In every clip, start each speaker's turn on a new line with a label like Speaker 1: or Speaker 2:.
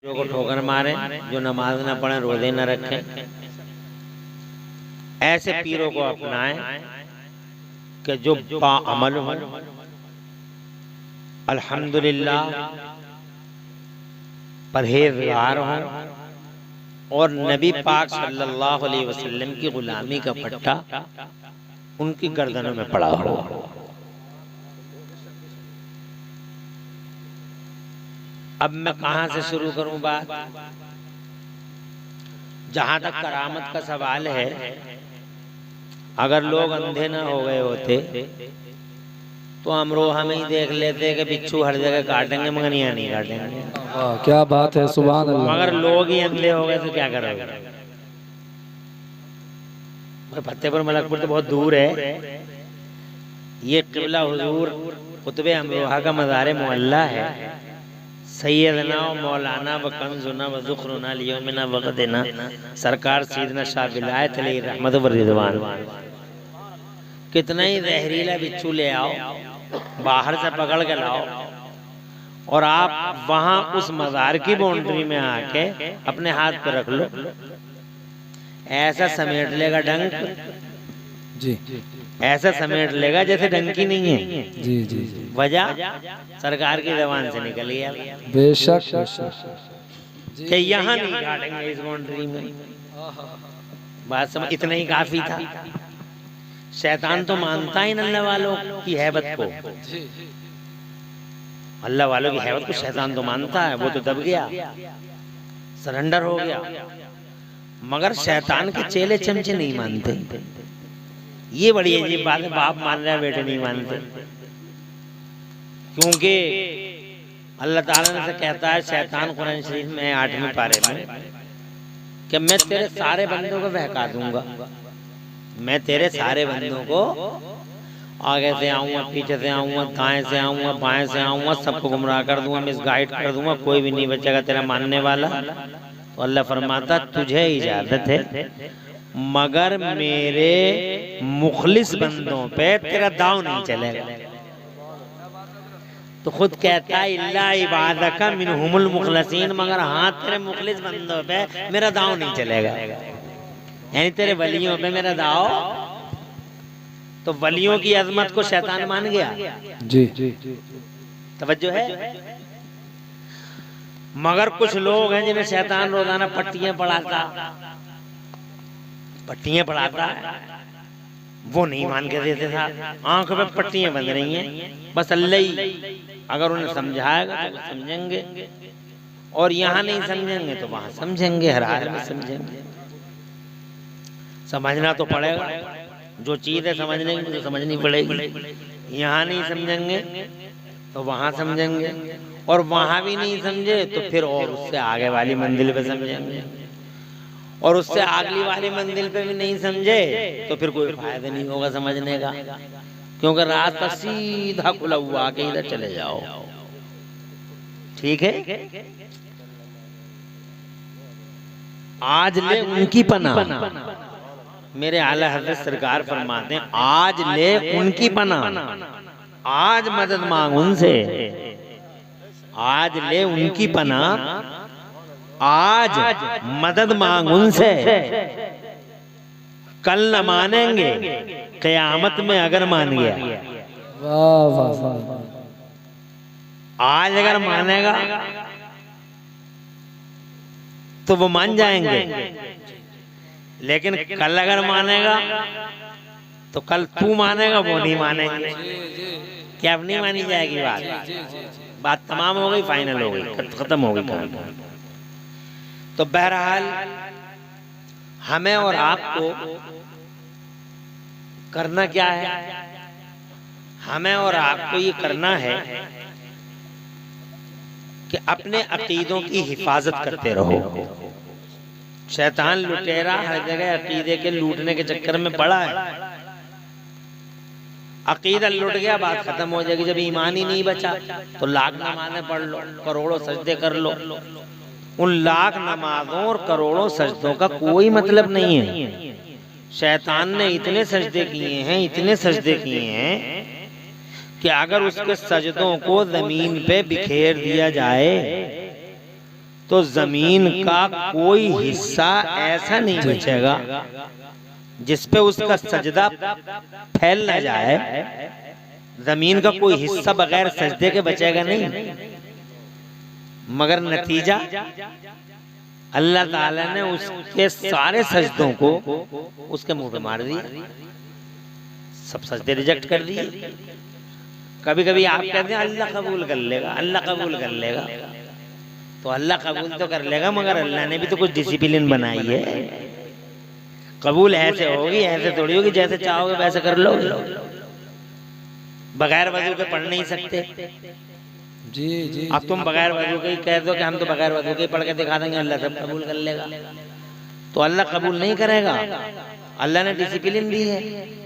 Speaker 1: जो को ठोकर मारे, जो नमाज न पढ़े, रोजे न रखें, ऐसे पीरों को अपनाएं कि जो बाअमल हो। अल्हम्दुलिल्लाह परहेजगार हों और नबी पाक सल्लल्लाहु अलैहि वसल्लम की गुलामी का पट्टा उनकी गर्दनों में पड़ा हो। अब मैं कहां से शुरू करूं बात? जहां तक करामत का सवाल है, अगर लोग अंधे न हो गए होते तो अमरोहा में ही देख लेते कि बिच्छू हर जगह काटेंगे मगर यहाँ नहीं काटेंगे।
Speaker 2: क्या बात है, सुभान अल्लाह।
Speaker 1: मगर लोग ही अंधे हो गए तो क्या करोगे? फतेहपुर मलकपुर तो बहुत दूर है। ये किबला हुजूर कुतुबे अमरोहा का मज़ार मुअल्ला है। सैयदना व मौलाना व कंजुना व ज़ुख्रुना लियौमिना वग़दिना सरकार सीदना शाह विलायत अलैहि रहमत व रिज़वान। कितना ही जहरीला बिच्छू ले आओ, बाहर से पकड़ के लाओ और आप वहां उस मज़ार की बाउंड्री में आके अपने हाथ पे रख लो, ऐसा समेट लेगा डंक
Speaker 2: जी,
Speaker 1: ऐसा समेट लेगा जैसे डंकी नहीं है।
Speaker 2: जी जी जी,
Speaker 1: वजह सरकार की जबान से निकल गया
Speaker 2: बेशक
Speaker 1: कि यहाँ नहीं काटेंगे इस बाउंड्री में। बात समझ, इतना ही काफी था। शैतान तो मानता ही अल्लाह वालों की हैबत को, अल्लाह वालों की हैबत को शैतान तो मानता है। वो तो दब गया, सरेंडर हो गया, मगर शैतान के चेले चमचे नहीं मानते। ये बड़ी अजीब बात है, बाप मान रहा है बेटे नहीं मानते। क्योंकि अल्लाह ताला ने से कहता है शैतान कुरान शरीफ में 8वें पारे में कि मैं तेरे सारे बंदों को बहका दूंगा। मैं तेरे सारे बंदों को आगे से आऊंगा, पीछे से आऊंगा, दाएं से आऊंगा, बाएं से आऊंगा, सबको गुमराह कर दूंगा, मिसगाइड कर दूंगा, कोई भी नहीं बचेगा तेरा मानने वाला। तो अल्लाह फरमाता तुझे इजाजत है, मगर मेरे मुखलिस बंदों पे तेरा दाव नहीं चलेगा। तो खुद कहता है इल्ला इबादका मिनहुमुल मुखलसीन, मगर हाँ तेरे मुखलिस बंदों पे मेरा दाव नहीं चलेगा, यानी तेरे वलियों पे मेरा दाव। तो वलियों की अजमत को शैतान मान गया।
Speaker 2: जी,
Speaker 1: तवज्जो है। मगर कुछ लोग हैं जिन्हें शैतान रोजाना पट्टियां पढ़ाता है, वो नहीं मान के देते था। आंखों पे पट्टियां बंध रही हैं, बस अल्लाह ही अगर उन्हें समझाएगा तो समझेंगे, और यहाँ नहीं समझेंगे तो वहां समझेंगे, हर हाल में समझेंगे। समझना तो पड़ेगा, जो चीज है समझने की तो समझनी पड़ेगी। यहाँ नहीं समझेंगे तो वहां समझेंगे, और वहां भी नहीं समझे तो फिर और उससे आगे वाली मंजिल पे समझेंगे, और उससे अगली वाली मंजिल पे भी नहीं समझे तो फिर कोई फायदा नहीं होगा समझने का, क्योंकि रास्ता सीधा खुला हुआ के इधर चले जाओ। ठीक है। आज ले उनकी पनाह, मेरे आला हज़रत सरकार फरमाते हैं आज ले उनकी पनाह, आज मदद मांग उनसे, आज ले उनकी पनाह, आज मदद मांग उनसे। कल न मानेंगे, क़यामत में अगर मान गया।
Speaker 2: वाह वाह वाह।
Speaker 1: आज अगर मानेगा तो वो मान जाएंगे, लेकिन कल अगर मानेगा तो कल तू मानेगा, वो नहीं मानेंगे। क्या अब नहीं मानी जाएगी बात तमाम हो गई, फाइनल हो गई, खत्म हो गई कहानी। तो बहरहाल हमें और आपको करना क्या है? हमें और आपको ये करना है कि अपने अकीदों की हिफाजत करते रहो। शैतान लुटेरा हर जगह अकीदे के लूटने के चक्कर में पड़ा है। अकीदा लुट गया, बात खत्म हो जाएगी। जब ईमान ही नहीं बचा तो लाख नमाजें पढ़ लो, करोड़ों सजदे कर लो, उन लाख नमाजों और करोड़ों सजदों का कोई मतलब नहीं है। शैतान ने इतने सजदे किए हैं, इतने सजदे किए हैं कि अगर उसके सजदों को जमीन पे बिखेर दिया जाए तो जमीन का कोई हिस्सा ऐसा नहीं बचेगा जिस पे उसका सजदा फैल न जाए। जमीन का कोई हिस्सा बगैर सजदे के बचेगा नहीं, मगर नतीजा अल्लाह ताला ने उसके सारे सजदों को उसके मुंह पे मार दिया, सब सजदे रिजेक्ट कर दिए। कभी कभी आप कहते हैं अल्लाह कबूल कर लेगा, अल्लाह कबूल कर लेगा, तो अल्लाह कबूल तो कर लेगा, मगर अल्लाह ने भी तो कुछ डिसिप्लिन बनाई है। कबूल ऐसे होगी, ऐसे थोड़ी होगी जैसे चाहोगे वैसे कर लो। बगैर वजू के पढ़ नहीं सकते।
Speaker 2: जी जी।
Speaker 1: अब तुम बगैर वजू के ही कह दो कि हम तो बगैर वजू के ही पढ़ के दिखा देंगे, अल्लाह सब कबूल कर लेगा, तो अल्लाह कबूल नहीं करेगा। अल्लाह ने डिसिप्लिन दी है,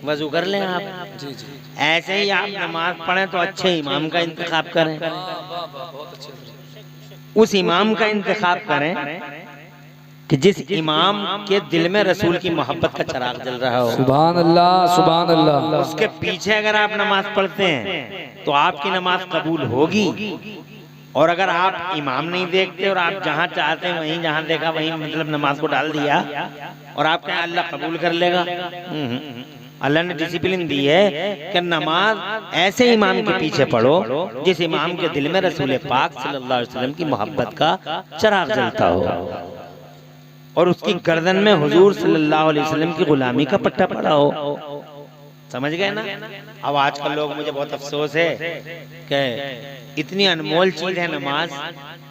Speaker 1: वजू कर लें आप।
Speaker 2: जी जी।
Speaker 1: ऐसे ही आप नमाज पढ़ें तो अच्छे इमाम का इंतखाब करें,
Speaker 2: बहुत अच्छे।
Speaker 1: उस इमाम का इंतखाब करें कि जिस इमाम के दिल में रसूल की मोहब्बत का चिराग जल रहा हो।
Speaker 2: सुभान अल्लाह, सुभान अल्लाह।
Speaker 1: उसके पीछे अगर आप नमाज पढ़ते हैं तो आपकी नमाज कबूल होगी। और अगर आप इमाम नहीं देखते और आप जहां चाहते हैं वहीं जहां देखा वहीं मतलब नमाज को डाल दिया और आप कहें अल्लाह कबूल कर लेगा, अल्लाह ने डिसिप्लिन दी है कि नमाज ऐसे इमाम के पीछे पढ़ो जिस इमाम के दिल में रसूल पाक सल्लल्लाहु अलैहि वसल्लम की मोहब्बत का चिराग जलता हो और उसकी गर्दन में हुजूर सल्लल्लाहु अलैहि वसल्लम की गुलामी का पट्टा पड़ा हो। समझ गए ना? अब आजकल लोग, मुझे बहुत अफसोस है कि इतनी अनमोल चीज है नमाज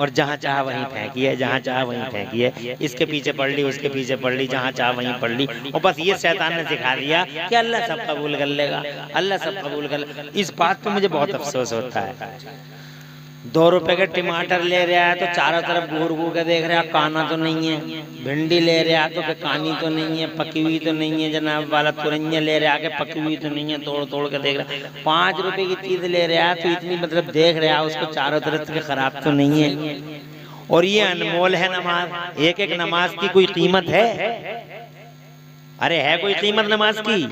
Speaker 1: और जहाँ चाह वहीं फेंकी है, जहाँ चाह वहीं फेंकी है, इसके पीछे पढ़ ली, उसके पीछे पढ़ ली, जहाँ चाह वहीं पढ़ ली, और बस ये शैतान ने सिखा दिया कि अल्लाह सब कबूल कर लेगा, अल्लाह सब कबूल कर लेगा। इस बात पे मुझे बहुत अफसोस होता है। 2 रुपए के टमाटर ले रहा है तो चारों तरफ घूर घूर के देख रहा है काना तो नहीं है, भिंडी ले रहा है तो कानी तो नहीं है, पकी हुई तो नहीं है जनाब वाला, तुरंजा ले रहा है पकी हुई तो नहीं है, तोड़ तोड़ के देख रहा है। 5 रुपए की चीज ले रहा है तो इतनी मतलब देख रहा है उसको चारों तरफ से खराब तो नहीं है। और ये अनमोल है नमाज, एक एक नमाज की कोई कीमत है? अरे है कोई कीमत नमाज की?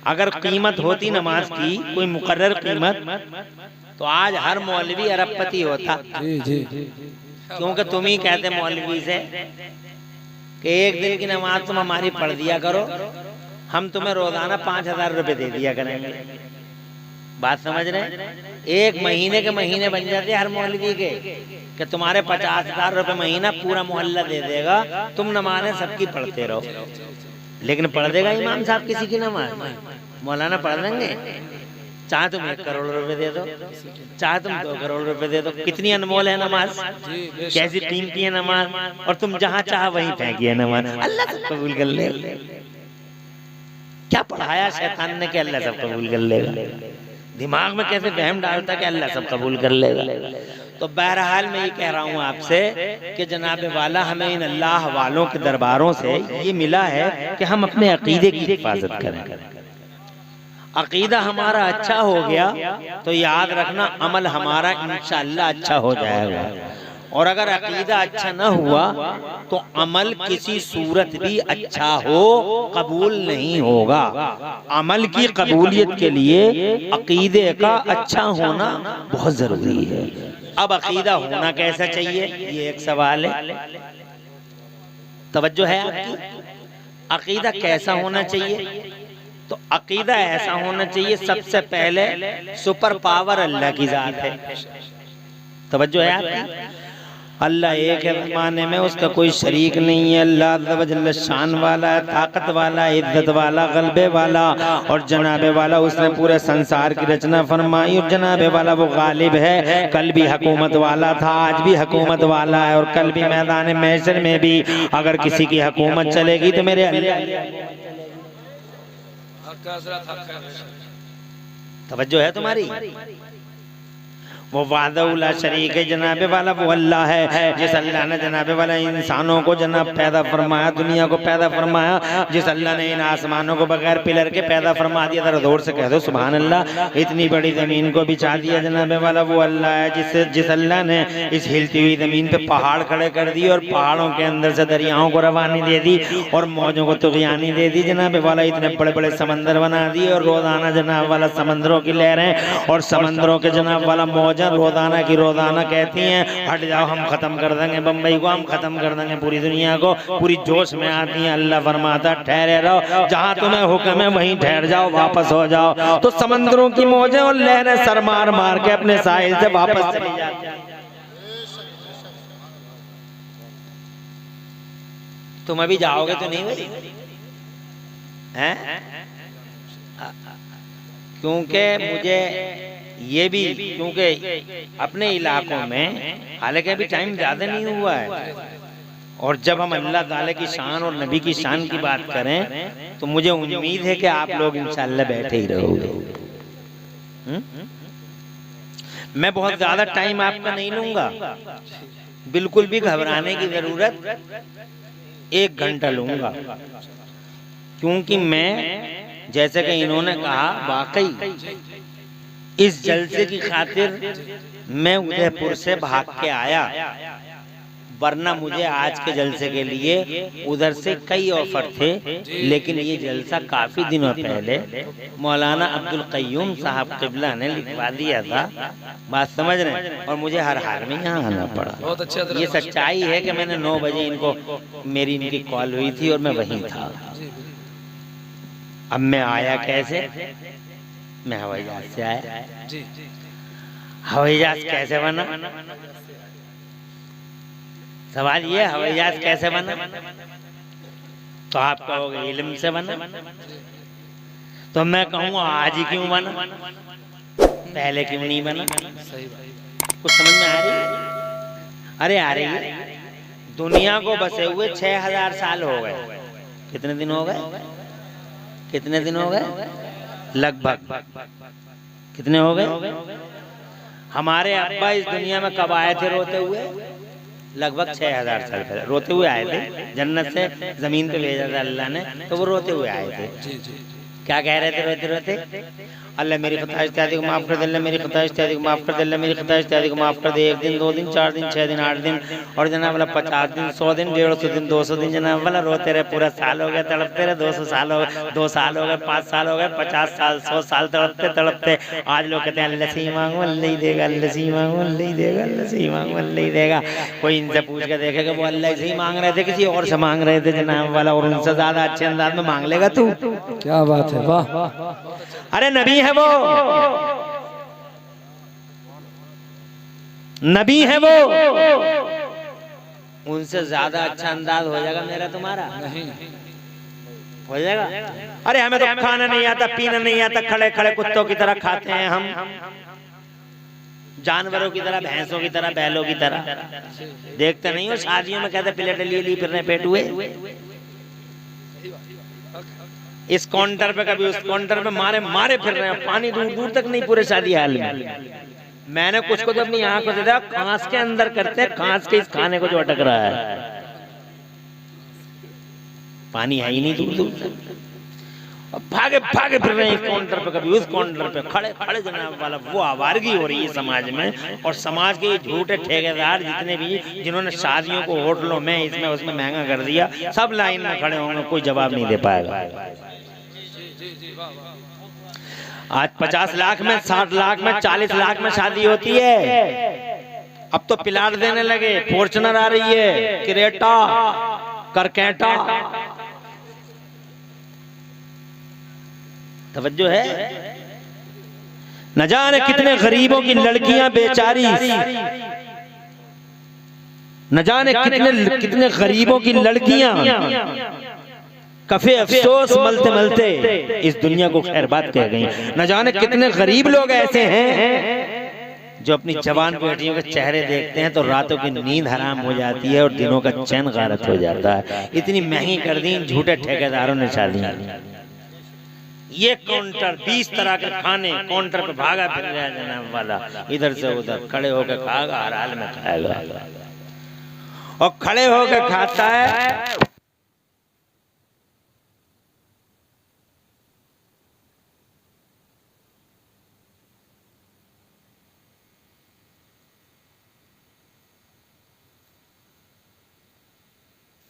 Speaker 1: अगर कीमत होती नमाज की, कोई मुकर्रर कीमत, तो आज हर मौलवी अरबपति होता।
Speaker 2: जी जी।
Speaker 1: क्योंकि तुम ही कहते मौलवी से कि एक दिन की नमाज तुम हमारी पढ़ दिया करो, हम तुम्हें रोजाना 5000 रुपए दे दिया करेंगे। बात समझ रहे? एक महीने के महीने बन जाते हर मौलवी के कि तुम्हारे 50,000 रुपए महीना पूरा मोहल्ला दे देगा, तुम नमाजें सबकी पढ़ते रहो। लेकिन पढ़ देगा इमाम साहब किसी की नमाज? मौलाना पढ़ देंगे? चाहे तुम 1 करोड़ रुपए दे दो, चाहे तुम 2 करोड़ रुपए दे दो। कितनी अनमोल है नमाज, कैसी कीमती है नमाज, और तुम जहां चाह वहीं फेंकी नमाज। अल्लाह सब कबूल कर ले। क्या पढ़ाया शैतान ने कि अल्लाह सब कबूल कर लेगा? दिमाग में कैसे वहम डालता कि अल्लाह सब कबूल कर लेगा? तो बहरहाल मैं ये कह रहा हूँ आपसे कि जनाब वाला हमें इन अल्लाह वालों के दरबारों से ये मिला है कि हम अपने अकीदे की हिफाजत करें। अकीदा हमारा अच्छा हो गया तो याद रखना अमल हमारा इंशाअल्लाह अच्छा हो जाएगा, और अगर अकीदा अच्छा न हुआ तो अमल किसी सूरत भी अच्छा हो कबूल नहीं होगा। अमल की कबूलियत के लिए अकीदे का अच्छा होना बहुत जरूरी है। अब अकीदा होना कैसा चाहिए, ये एक सवाल है। तवज्जो है आपकी? अकीदा कैसा होना चाहिए? तो अकीदा ऐसा होना चाहिए, सबसे पहले सुपर पावर अल्लाह की जात है। तवज्जो है आपकी? अल्लाह एक है, ज़माने में उसका कोई शरीक नहीं है। अल्लाह अज़्ज़ व जल्ल शान वाला है, ताकत वाला, इज्जत वाला, गलबे वाला और जनाबे वाला। उसने पूरे संसार की रचना फरमाई और जनाबे वाला वो गालिब है। कल भी हुकूमत वाला था, आज भी हुकूमत वाला है, और कल भी मैदान महशर में भी अगर किसी की हुकूमत चलेगी तो मेरे तवज्जो है तुम्हारी? वो वादउला शरीक है जनाबे वाला, वो अल्लाह है जिस अल्लाह ने जनाबे वाला इंसानों को जनाब पैदा फरमाया, दुनिया को पैदा फरमाया। जिस अल्लाह ने इन आसमानों को बगैर पिलर के पैदा फरमा दिया, जरा जोर से कह दो सुभान अल्लाह। इतनी बड़ी जमीन को बिछा दिया जनाबे वाला, वो अल्लाह है जिस अल्लाह ने इस हिलती हुई जमीन पे पहाड़ खड़े कर दिए और पहाड़ों के अंदर से दरियाओं को रवानी दे दी और मौजों को तुग़यानी दे दी जनाबे वाला। इतने बड़े बड़े समंदर बना दिए और रोजाना जनाब वाला समंदरों की लहरें और समंदरों के जनाब वाला मौज मौजें रोजाना की रोजाना कहती हैं हट जाओ हम खत्म कर देंगे बम्बई को, हम खत्म कर देंगे पूरी दुनिया को, पूरी जोश में आती हैं। अल्लाह फरमाता ठहरे रहो, जहाँ तुम्हें हुक्म है वहीं ठहर जाओ, वापस हो जाओ। तो समंदरों की मौजें और लहरें सर मार मार के अपने साहिल से वापस चली जाती हैं। तुम अभी जाओगे तो नहीं भाई हैं? क्योंकि मुझे ये भी, क्योंकि अपने इलाकों में हालांकि अभी टाइम ज्यादा नहीं हुआ है, और जब हम अल्लाह ताला की शान और नबी की शान की बात करें तो मुझे उम्मीद है कि आप लोग इंशाअल्लाह बैठे ही रहोगे। मैं बहुत ज्यादा टाइम आपका नहीं लूंगा, बिल्कुल भी घबराने की जरूरत, 1 घंटा लूंगा। क्योंकि मैं जैसे कि इन्होंने कहा वाकई इस जलसे की खातिर मैं उदयपुर से भाग के आया, वरना मुझे आज के जलसे के लिए उधर से कई ऑफर थे, लेकिन ये जलसा काफी दिनों पहले मौलाना अब्दुल कय्यूम साहब क़िबला ने लिखवा दिया था। बात समझ रहे हैं? और मुझे हर हाल में यहाँ आना पड़ा।
Speaker 2: बहुत अच्छा।
Speaker 1: ये सच्चाई है कि मैंने 9 बजे इनकी कॉल हुई थी और मैं वहीं था। अब मैं आया कैसे? मैं हवाई जहाज से आया। हवाई जहाज कैसे बना? सवाल ये, हवाई जहाज कैसे बना? तो आप कहोगे इल्म से बना। तो मैं कहूँगा आज ही क्यों बना, पहले क्यों नहीं बना? कुछ समझ में आ रही है? अरे आ रही है। दुनिया को बसे हुए 6000 साल हो गए। कितने दिन हो गए? कितने दिन हो गए? लगभग कितने हो गए? हमारे अब्बा इस दुनिया में कब आए थे रोते हुए? लगभग 6000 साल पहले रोते हुए आए थे। जन्नत से जमीन पे भेजा था अल्लाह ने, तो वो रोते हुए आए थे। क्या कह रहे थे रोते रोते? अल्लाह मेरी खता इत्यादि को माफ कर दे, अल्लाह मेरी खता इत्यादि को माफ कर दे, अल्लाह मेरी खता इत्यादि को माफ कर दे। 1 दिन 2 दिन 4 दिन 6 दिन 8 दिन और जनाब वाला 50 दिन 100 दिन 150 दिन 200 दिन जनाब वाला रोते रहे। पूरा साल हो गया तड़पते रहे। 200 साल हो गए, 2 साल हो गए, 5 साल हो गए, 50 साल 100 साल तड़पते तड़पते आज लोग कहते हैं अल्लाह से मांगो अल्लाह ही देगा, अल्लाह से मांगो अल्लाह ही देगा, अल्लाह से मांगो अल्लाह ही देगा। कोई इनसे पूछ के देखेगा वो अल्लाह से ही मांग रहे थे, किसी और से मांग रहे थे जनाब वाला, और उनसे ज्यादा अच्छे अंदाज में मांग लेगा तू।
Speaker 2: क्या बात है, वाह।
Speaker 1: अरे नबी है वो, नबी है वो, उनसे ज्यादा अच्छा अंदाज हो जाएगा मेरा तुम्हारा? नहीं हो जाएगा। अरे हमें तो खाना नहीं आता, पीना नहीं आता, खड़े खड़े कुत्तों की तरह खाते हैं हम, जानवरों की तरह, भैंसों की तरह, बैलों की तरह। देखते नहीं हो शादियों में कहते प्लेट लिए फिर रहे पेट हुए। इस काउंटर पे कभी उस काउंटर पे मारे मारे फिर रहे हैं, पानी दूर दूर तक नहीं पूरे शादी हाल में। मैंने कुछ को तो अपनी आंखों से देखा, कांच के अंदर करते हैं, कांच के इस खाने को जो अटक रहा है, पानी है ही नहीं दूर दूर तक। भागे भागे फिर रहे हैं इस काउंटर पे कभी उस काउंटर पे, खड़े खड़े जनाब वाला। वो आवारगी हो रही है समाज में, और समाज के झूठे ठेकेदार जितने भी जिन्होंने शादियों को होटलों में इसमें उसमें महंगा कर दिया, सब लाइन में खड़े होंगे, कोई जवाब नहीं दे पाएगा। आज 50 लाख में, 60 लाख में, 40 लाख में शादी होती है। अब तो पिलाट देने लगे, फॉर्च्यूनर आ रही है, क्रेटा, करकेटा। तवज्जो है? न जाने कितने गरीबों की लड़कियां बेचारी, न जाने कितने गरीबों की लड़कियां कफे अफसोस मलते मलते इस दुनिया को खैर बात कह गई। न जाने कितने गरीब लोग ऐसे हैं जो अपनी जवान बेटियों के चेहरे देखते हैं तो रातों की नींद हराम हो जाती है और दिनों का चैन गारत हो जाता है। इतनी महंगी कर दी झूठे ठेकेदारों ने शादियां। ये काउंटर 20 तरह के खाने काउंटर पे भागा फिर रहा जनाब वाला, इधर से उधर खड़े होकर खाएगा, हर हाल में खाएगा, और खड़े होकर खाता है